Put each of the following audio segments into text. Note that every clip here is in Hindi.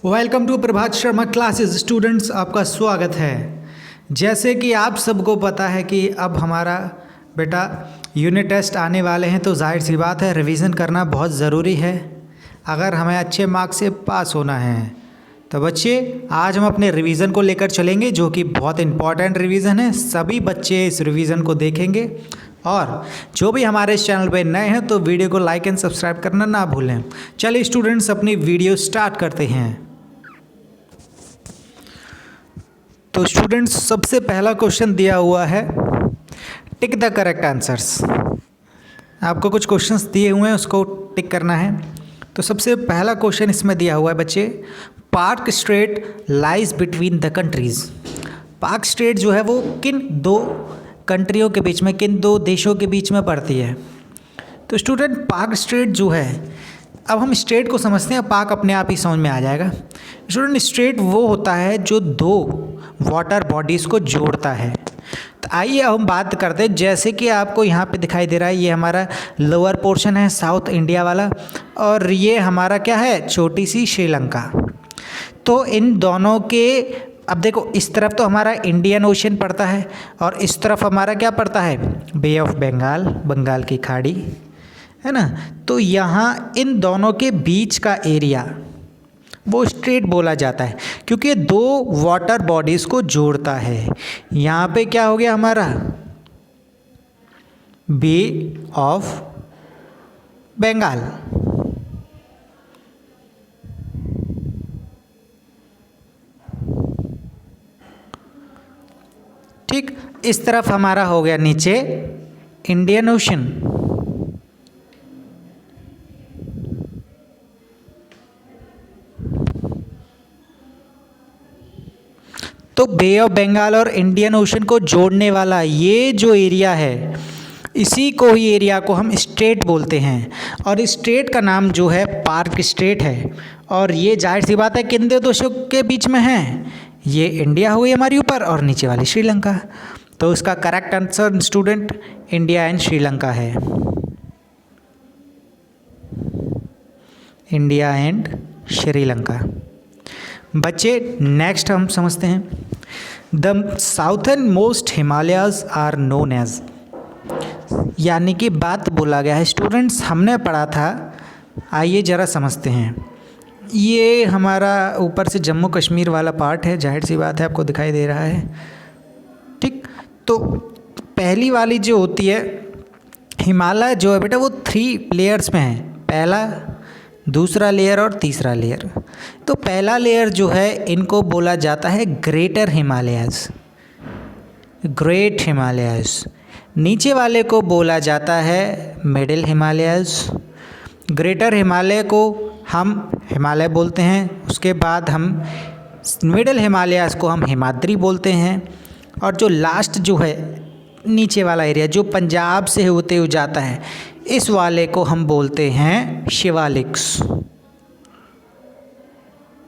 Welcome to Prabhat Sharma classes students, आपका स्वागत है। जैसे कि आप सबको पता है कि अब हमारा बेटा यूनिट टेस्ट आने वाले हैं, तो जाहिर सी बात है रिवीजन करना बहुत ज़रूरी है अगर हमें अच्छे मार्क्स से पास होना है। तो बच्चे, आज हम अपने रिवीजन को लेकर चलेंगे, जो कि बहुत इंपॉर्टेंट रिवीजन है। सभी बच्चे इस रिवीजन को देखेंगे और जो भी हमारे इस चैनल पे नए हैं तो वीडियो को लाइक एंड सब्सक्राइब करना ना भूलें। चलिए स्टूडेंट्स, अपनी वीडियो स्टार्ट करते हैं। तो स्टूडेंट्स, सबसे पहला क्वेश्चन दिया हुआ है, टिक द करेक्ट आंसर्स। आपको कुछ क्वेश्चंस दिए हुए हैं, उसको टिक करना है। तो सबसे पहला क्वेश्चन इसमें दिया हुआ है बच्चे, park straight lies between the countries. Park straight जो है वो किन दो कंट्रियों के बीच में, किन दो देशों के बीच में पड़ती है? तो स्टूडेंट, पार्क स्ट्रेट जो है, अब हम स्ट्रेट को समझते हैं, पार्क अपने आप ही समझ में आ जाएगा। स्टूडेंट, स्ट्रेट वो होता है जो दो वाटर बॉडीज़ को जोड़ता है। तो आइए हम बात करते हैं। जैसे कि आपको यहाँ पे दिखाई दे रहा है, ये हमारा लोअर पोर्शन है साउथ इंडिया वाला, और ये हमारा क्या है, छोटी सी श्रीलंका। तो इन दोनों के, अब देखो, इस तरफ तो हमारा इंडियन ओशन पड़ता है और इस तरफ हमारा क्या पड़ता है, बे ऑफ बंगाल, बंगाल की खाड़ी, है ना। तो यहाँ इन दोनों के बीच का एरिया वो स्ट्रेट बोला जाता है, क्योंकि ये दो वाटर बॉडीज़ को जोड़ता है। यहाँ पे क्या हो गया हमारा, बे ऑफ बंगाल, ठीक। इस तरफ हमारा हो गया नीचे इंडियन ओशन। तो बे ऑफ बंगाल और इंडियन ओशन को जोड़ने वाला ये जो एरिया है, इसी को ही एरिया को हम स्ट्रेट बोलते हैं। और इस स्ट्रेट का नाम जो है पार्क स्ट्रेट है। और ये जाहिर सी बात है किन दो देशों के बीच में है, ये इंडिया हो गई हमारी ऊपर और नीचे वाली श्रीलंका। तो इसका correct answer student India and Sri Lanka है। India and Sri Lanka. बच्चे, नेक्स्ट हम समझते हैं, the southern most Himalayas are known as, यानी कि बात बोला गया है। स्टूडेंट्स, हमने पढ़ा था, आइए ज़रा समझते हैं। ये हमारा ऊपर से जम्मू कश्मीर वाला पार्ट है, जाहिर सी बात है आपको दिखाई दे रहा है, ठीक। तो पहली वाली जो होती है हिमालय जो है बेटा, वो 3 लेयर्स में है, पहला, दूसरा लेयर और तीसरा लेयर। तो पहला लेयर जो है, इनको बोला जाता है ग्रेटर हिमालयाज, ग्रेट हिमालयाज। नीचे वाले को बोला जाता है मिडिल हिमालयाज। ग्रेटर हिमालय को हम हिमालय बोलते हैं, उसके बाद हम मिडिल हिमालयाज को हम हिमाद्री बोलते हैं, और जो लास्ट जो है नीचे वाला एरिया जो पंजाब से होते हुए जाता है, इस वाले को हम बोलते हैं शिवालिक्स,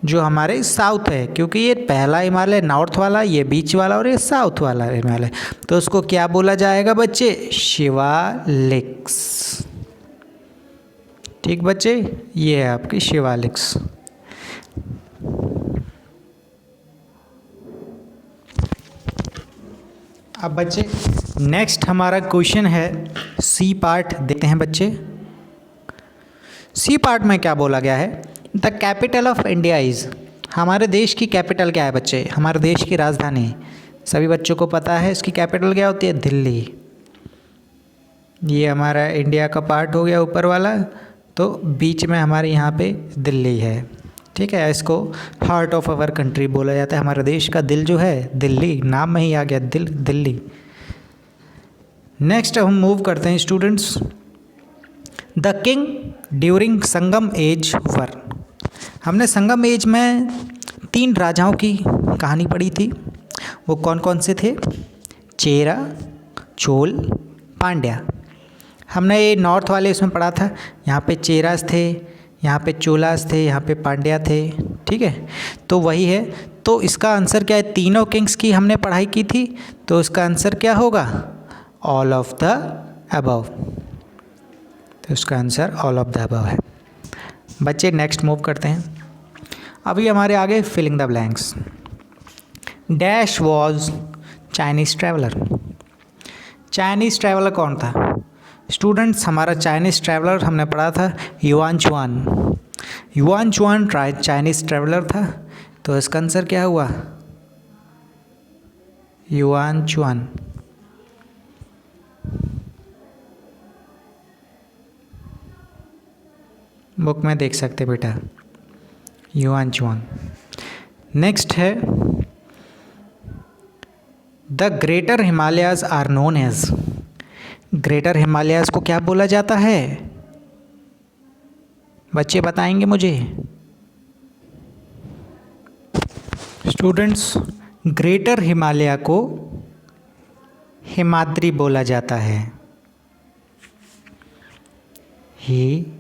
जो हमारे साउथ है, क्योंकि ये पहला हिमालय नॉर्थ वाला, ये बीच वाला और ये साउथ वाला हिमालय। तो उसको क्या बोला जाएगा बच्चे, शिवालिक्स, ठीक बच्चे। ये है आपकी शिवालिक्स। अब बच्चे, नेक्स्ट हमारा क्वेश्चन है, सी पार्ट देखते हैं बच्चे। सी पार्ट में क्या बोला गया है, the capital of India is, हमारे देश की कैपिटल क्या है बच्चे, हमारे देश की राजधानी, सभी बच्चों को पता है इसकी कैपिटल क्या होती है, दिल्ली। ये हमारा इंडिया का पार्ट हो गया ऊपर वाला, तो बीच में हमारे यहाँ पे दिल्ली है, ठीक है। इसको हार्ट ऑफ आवर कंट्री बोला जाता है, हमारे देश का दिल जो है दिल्ली, नाम में ही आ गया दिल, दिल्ली। नेक्स्ट हम मूव करते हैं students, the king during Sangam age war. हमने संगम एज में 3 राजाओं की कहानी पढ़ी थी, वो कौन कौन से थे, चेरा, चोल, पांड्या। हमने ये नॉर्थ वाले इसमें पढ़ा था, यहाँ पे चेरास थे, यहाँ पे चोलास थे, यहाँ पे पांड्या थे, ठीक है। तो वही है, तो इसका आंसर क्या है, तीनों किंग्स की हमने पढ़ाई की थी, तो इसका आंसर क्या होगा, ऑल ऑफ द अबव। तो इसका answer all of the above है। बच्चे, नेक्स्ट मूव करते हैं। अभी हमारे आगे filling the blanks. Dash was Chinese traveller. Chinese traveller कौन था स्टूडेंट्स? हमारा चाइनीज़ ट्रैवलर हमने पढ़ा था युआन चुआन। युआन चुआन चाइनीज़ ट्रैवलर था, तो इसका आंसर क्या हुआ? युआन चुआन। बुक में देख सकते बेटा, युआन चुआन। नेक्स्ट है the greater Himalayas are known as. Greater Himalayas को क्या बोला जाता है? बच्चे बताएंगे मुझे। स्टूडेंट्स, ग्रेटर हिमालय को हिमाद्री बोला जाता है। हिमाद्री।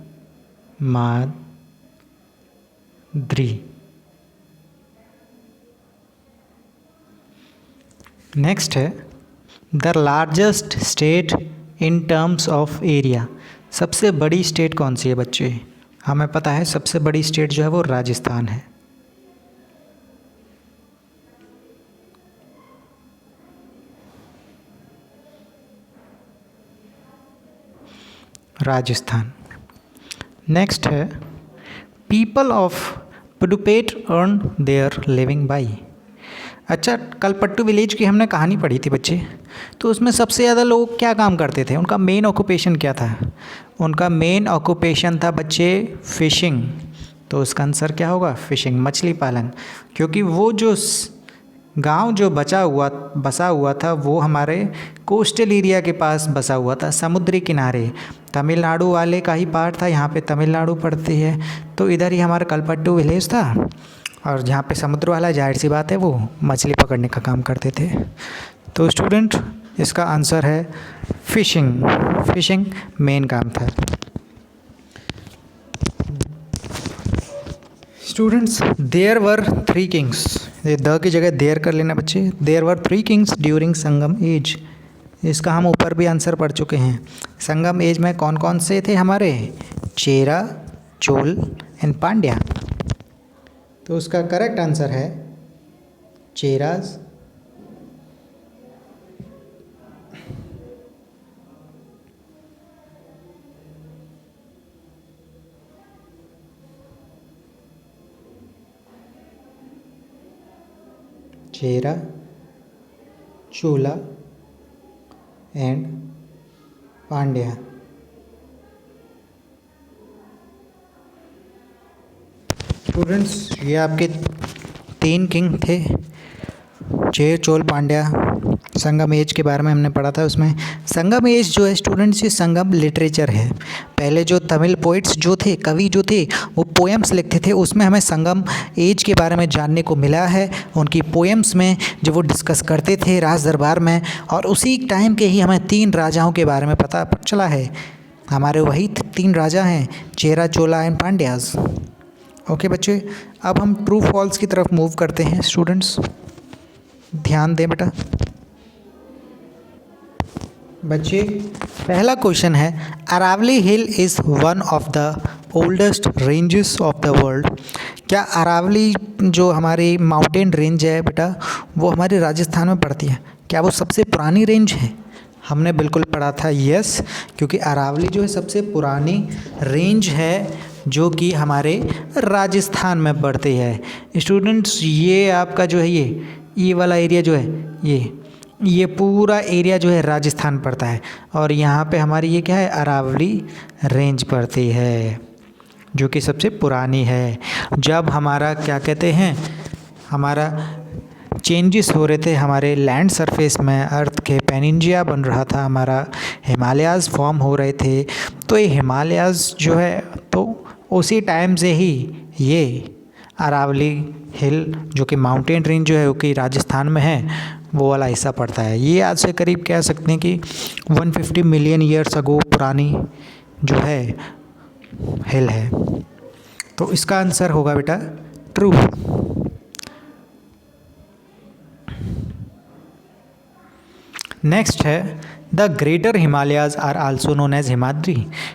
नेक्स्ट है the largest state in terms of area. सबसे बड़ी स्टेट कौन सी है बच्चे? हमें पता है सबसे बड़ी स्टेट जो है वो राजस्थान है। राजस्थान। नेक्स्ट है people of Pudupet earn their living by. अच्छा, कलपट्टू विलेज की हमने कहानी पढ़ी थी बच्चे, तो उसमें सबसे ज़्यादा लोग क्या काम करते थे? उनका मेन ऑक्यूपेशन क्या था? उनका मेन ऑक्यूपेशन था बच्चे फिशिंग। तो उसका आंसर क्या होगा? फिशिंग, मछली पालन। क्योंकि वो जो गांव जो बसा हुआ था वो हमारे कोस्टल एरिया के पास बसा हुआ था, समुद्री किनारे। तमिलनाडु वाले का ही पार्ट था, यहाँ पे तमिलनाडु पड़ती है, तो इधर ही हमारा कलपट्टू विलेज था। और जहाँ पे समुद्र वाला, जाहिर सी बात है वो मछली पकड़ने का काम करते थे। तो स्टूडेंट, इसका आंसर है फिशिंग। फिशिंग मेन काम था। Students, there were 3 kings. ये द की जगह देयर कर लेना बच्चे। There were 3 kings during Sangam age. इसका हम ऊपर भी आंसर पढ़ चुके हैं। संगम एज में कौन कौन से थे हमारे? चेरा, चोल एंड पांड्या। तो उसका करेक्ट आंसर है चेराज, चेरा, चोला एंड पांड्या। स्टूडेंट्स, ये आपके 3 किंग थे, चेर, चोल, पांड्या। संगम एज के बारे में हमने पढ़ा था। उसमें संगम एज जो है स्टूडेंट्स, ये संगम लिटरेचर है। पहले जो तमिल पोइट्स जो थे, कवि जो थे, वो पोएम्स लिखते थे, उसमें हमें संगम एज के बारे में जानने को मिला है। उनकी पोएम्स में जब वो डिस्कस करते थे राज दरबार में, और उसी टाइम के ही हमें 3 राजाओं के बारे में पता चला है। हमारे वही 3 राजा हैं, चेरा, चोला एंड पांड्याज। ओके बच्चे, अब हम ट्रू फॉल्स की तरफ मूव करते हैं। स्टूडेंट्स ध्यान दें बेटा। बच्चे, पहला क्वेश्चन है Aravalli hill is one of the oldest ranges of the world. क्या अरावली जो हमारी माउंटेन रेंज है बेटा, वो हमारे राजस्थान में पड़ती है? क्या वो सबसे पुरानी रेंज है? हमने बिल्कुल पढ़ा था यस, क्योंकि अरावली जो है सबसे पुरानी रेंज है जो कि हमारे राजस्थान में पड़ती है। स्टूडेंट्स, ये आपका जो है ये वाला एरिया जो है, ये पूरा एरिया जो है राजस्थान पड़ता है। और यहाँ पे हमारी ये क्या है? अरावली रेंज पड़ती है, जो कि सबसे पुरानी है। जब हमारा क्या कहते हैं, हमारा चेंजेस हो रहे थे हमारे लैंड सरफेस में, अर्थ के पेनिनजिया बन रहा था, हमारा हिमालयाज़ फॉर्म हो रहे थे, तो ये हिमालयाज़ जो है, तो उसी टाइम से ही ये अरावली हिल जो कि माउंटेन रेंज जो है वो कि राजस्थान में है, वो वाला हिस्सा पड़ता है। ये आज से करीब कह सकते हैं कि 150 मिलियन ईयर्स अगो पुरानी जो है हिल है। तो इसका आंसर होगा बेटा ट्रू। नेक्स्ट है the greater Himalayas are also known as Himadri.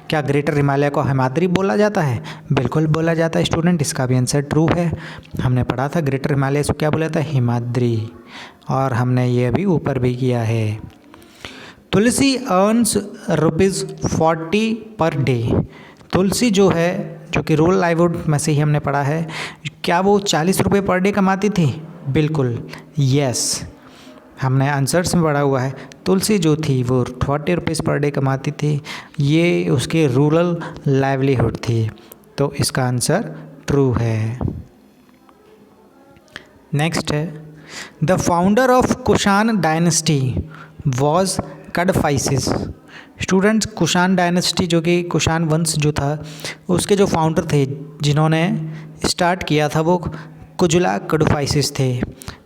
क्या ग्रेटर हिमालय को हिमाद्री बोला जाता है? बिल्कुल बोला जाता है स्टूडेंट, इसका भी आंसर ट्रू है। हमने पढ़ा था ग्रेटर हिमालय को क्या बोला था? हिमाद्री। और हमने ये अभी ऊपर भी किया है। तुलसी अर्न्स ₹40 पर डे। तुलसी जो है, जो कि रूरल लाइवलीहुड में से ही हमने पढ़ा है, क्या वो 40 रुपये पर डे कमाती थी? बिल्कुल यस, हमने आंसर्स में पढ़ा हुआ है। तुलसी जो थी वो 40 रुपीज़ पर डे कमाती थी, ये उसकी रूरल लाइवलीहुड थी, तो इसका आंसर ट्रू है। नेक्स्ट है the founder of Kushan dynasty was Kadphises. Students, Kushan dynasty जो कि कुषाण वंश जो था, उसके जो फाउंडर थे, जिन्होंने स्टार्ट किया था, वो कुजुला कडफाइसिस थे।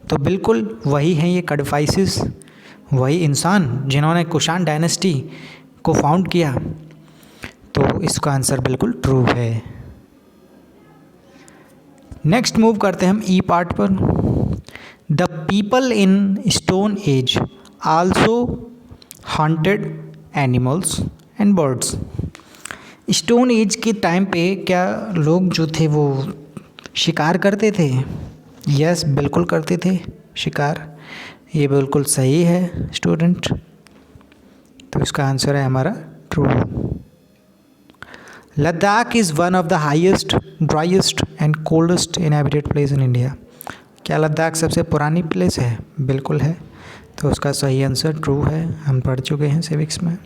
तो बिल्कुल वही हैं ये कडफाइसिस, वही इंसान जिन्होंने कुषाण डायनेस्टी को फाउंड किया, तो इसका आंसर बिल्कुल ट्रू है। नेक्स्ट मूव करते हैं हम ई पार्ट पर। The people in stone age also haunted animals and birds. Stone age के टाइम पे क्या लोग जो थे वो शिकार करते थे? यस, बिल्कुल करते थे शिकार, ये बिल्कुल सही है स्टूडेंट, तो इसका आंसर है हमारा true. Ladakh is one of the highest, driest and coldest inhabited place in India. क्या लद्दाख सबसे पुरानी प्लेस है? बिल्कुल है, तो उसका सही आंसर ट्रू है, हम पढ़ चुके हैं सिविक्स में।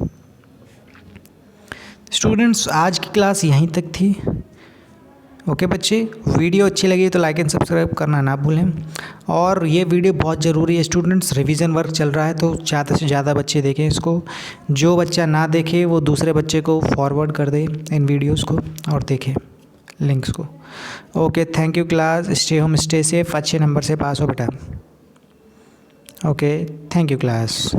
स्टूडेंट्स, आज की क्लास यहीं तक थी। ओके बच्चे, वीडियो अच्छी लगी तो लाइक एंड सब्सक्राइब करना ना भूलें। और ये वीडियो बहुत ज़रूरी है स्टूडेंट्स, रिवीजन वर्क चल रहा है, तो ज़्यादा से ज़्यादा बच्चे देखें इसको। जो बच्चा ना देखे वो दूसरे बच्चे को फॉरवर्ड कर दे इन वीडियोस को और देखें लिंक्स को। Okay, thank you class, stay home stay safe, अच्छे नंबर से पास हो बेटा। Okay, thank you class.